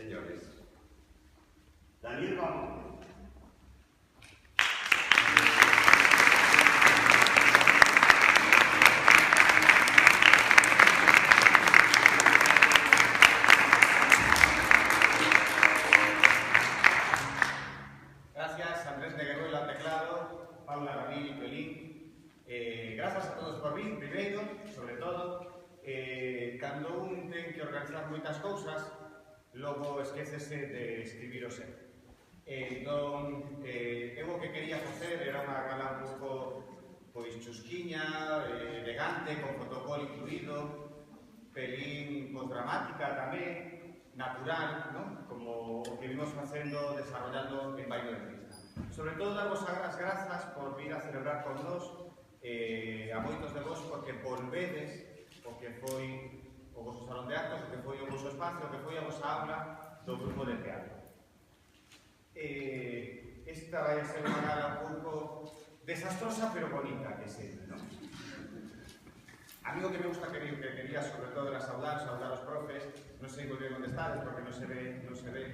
señores. Daniel Vamos. Gracias, Andrés Negueruelo al teclado, Paula Ramil y Pelín. Gracias a todos por vir, primeiro, sobre todo. Cando un ten que organizar moitas cousas, logo esquécese de escribir o ser. Entón, eu o que quería facer era unha gala un pouco pois chusquiña, elegante, con protocolo incluído, pelín pois dramática tamén, natural, ¿no? Como o que vimos facendo, desarrollando en Bailo de Pista. Sobre todo, darvos as grazas por vir a celebrar con nós, a moitos de vos, porque volvedes o que foi o vosso salón de actos, o que foi o vosso espacio, o que foi a vosa aula do grupo de teatro. Esta vai a ser unha gala un pouco desastrosa, pero bonita, que sempre, non? A mí o que me gusta que quería, sobre todo, era saudar os profes, non sei moi ben onde estades, porque non se ve,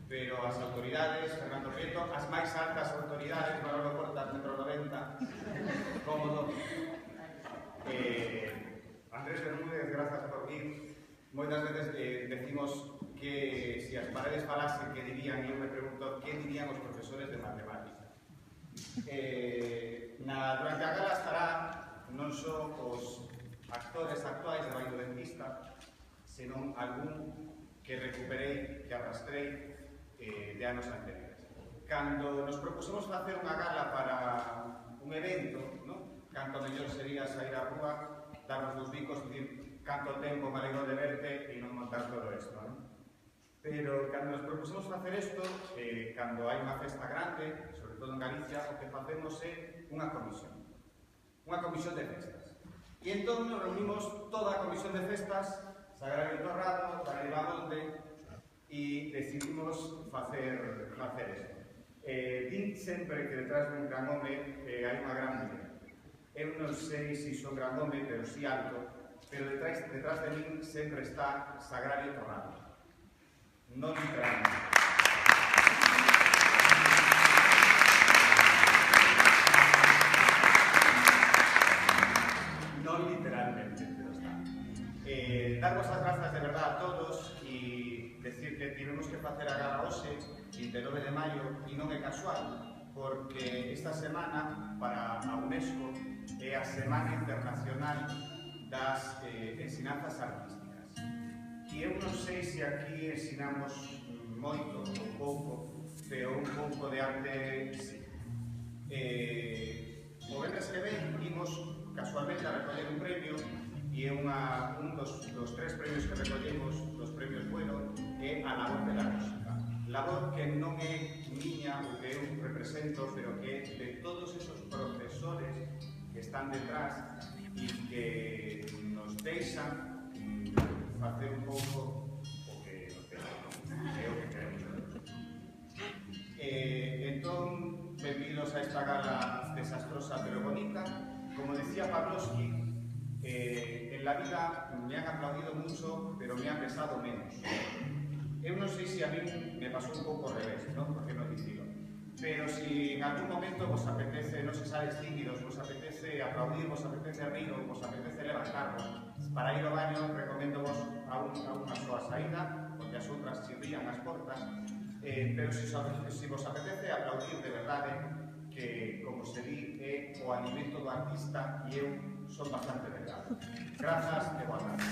pero as autoridades, Fernando Prieto, as máis altas autoridades, Manolo Portas, metro 90, cómodo. Andrés Bermúdez, grazas por vir. Moitas veces decimos que se as paredes falasen, que dirían, e eu me pregunto, que dirían os profesores de matemática? Durante a gala estará non só os actores actuais de Bailo de Pista, senón algún que recuperei, que arrastrei de anos anteriores. Cando nos propusemos facer unha gala para un evento, ¿no? Canto mellor sería sair á rúa, darnos dos bicos, dicir, canto tempo me alegro de verte e non montar todo isto, ¿no? Pero cando nos propusemos facer isto, cando hai unha festa grande, sobre todo en Galicia, o que facemos é unha comisión de festas. E entón nos reunimos toda a comisión de festas, Sagrario Torrado, Daniel Bamonde, e decidimos facer isto. Din sempre que detrás dun gran home hai unha gran muller. Eu non sei se son gran home, pero si alto, pero detrás de min sempre está Sagrario Torrado. Non literalmente. Non literalmente, pero está. Darvos as grazas de verdade a todos e decir que tivemos que facer a gala hoxe, 29 de maio, e non é casual, porque esta semana, para a UNESCO, é a Semana Internacional das Ensinanzas Artísticas. E eu non sei se aquí ensinamos moito ou pouco, pero un pouco de arte, sí. O venres que ven, imos casualmente a recoller un premio, e un dos tres premios que recollemos, dos premios Bueno, é a labor de la música. Labor que non é miña, o que eu represento, pero que é de todos esos profesores que están detrás e que nos deixan facer un pouco o que nos deixan, é o que queremos. Entón, benvidos a esta gala desastrosa pero bonita. Como decía Pavlovsky, en la vida me han aplaudido mucho, pero me han pesado menos. Eu non sei se a mí me pasou un pouco ao revés, non? Por que non dicilo? Pero se en algún momento vos apetece, non se sales tímidos, vos apetece aplaudir, vos apetece rir, ou vos apetece levantarvos para ir ao baño, recomendo vos a unha soa saída, porque as outras chirrían as portas, pero se vos apetece aplaudir de verdade, que, como se di, é o alimento do artista, e eu son bastante delgado. Grazas e boa tarde.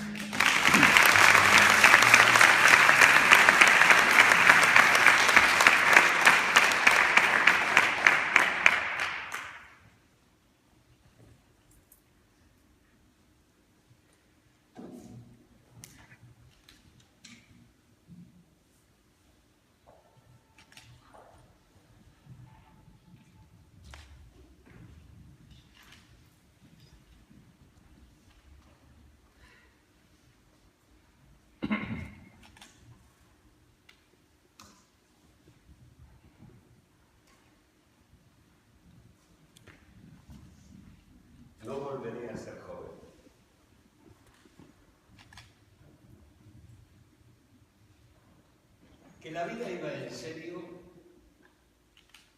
Que la vida iba en serio,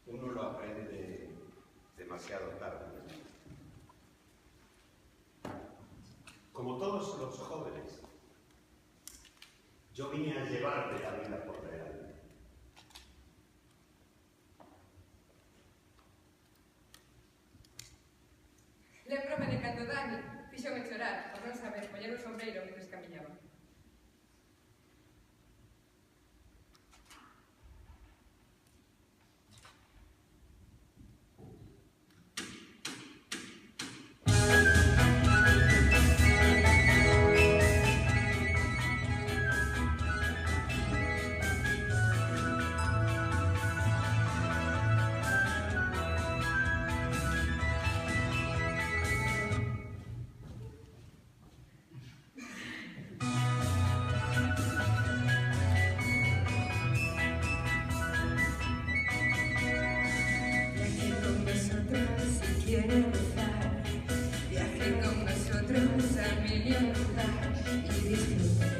uno lo aprende demasiado tarde. Como todos los jóvenes, yo vine a llevarte la vida por delante. Lémbrome de cando Dani fíxome chorar por non saber coller o sombreiro mentres camiñaba. Viaje con nosotros a mil lugar y disfrutar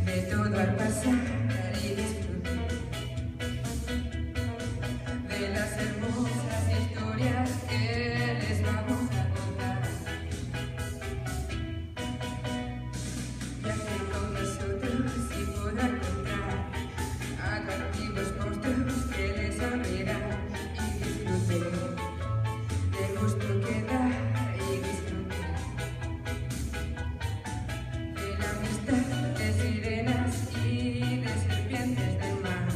de todo al pasar y disfrutar de las hermosas historias que les vamos a contar. Viaje con nosotros y podrá encontrar atractivos monstruos que les sonreirán y disfruten del gusto que da y disfrutar de la amistad de sirenas y de serpientes del mar.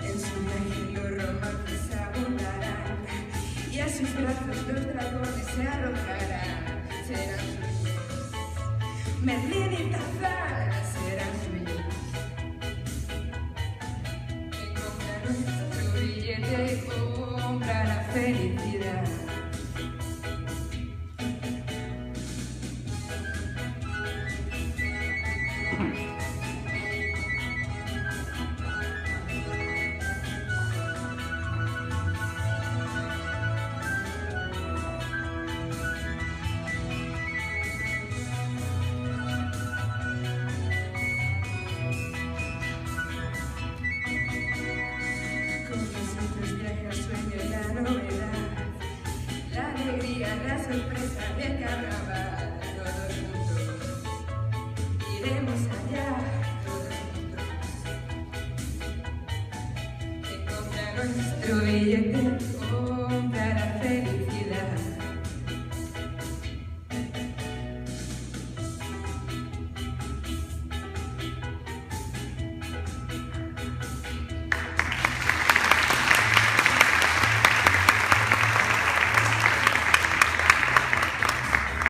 En su viaje los romances abundarán y a sus brazos los dragones se arrojarán. Serán suyos, Merlín y Tarzán serán suyos. Nuestro billete compra la felicidad. La sorpresa del carnaval, todos juntos iremos allá, todos juntos. Que compra nuestro billete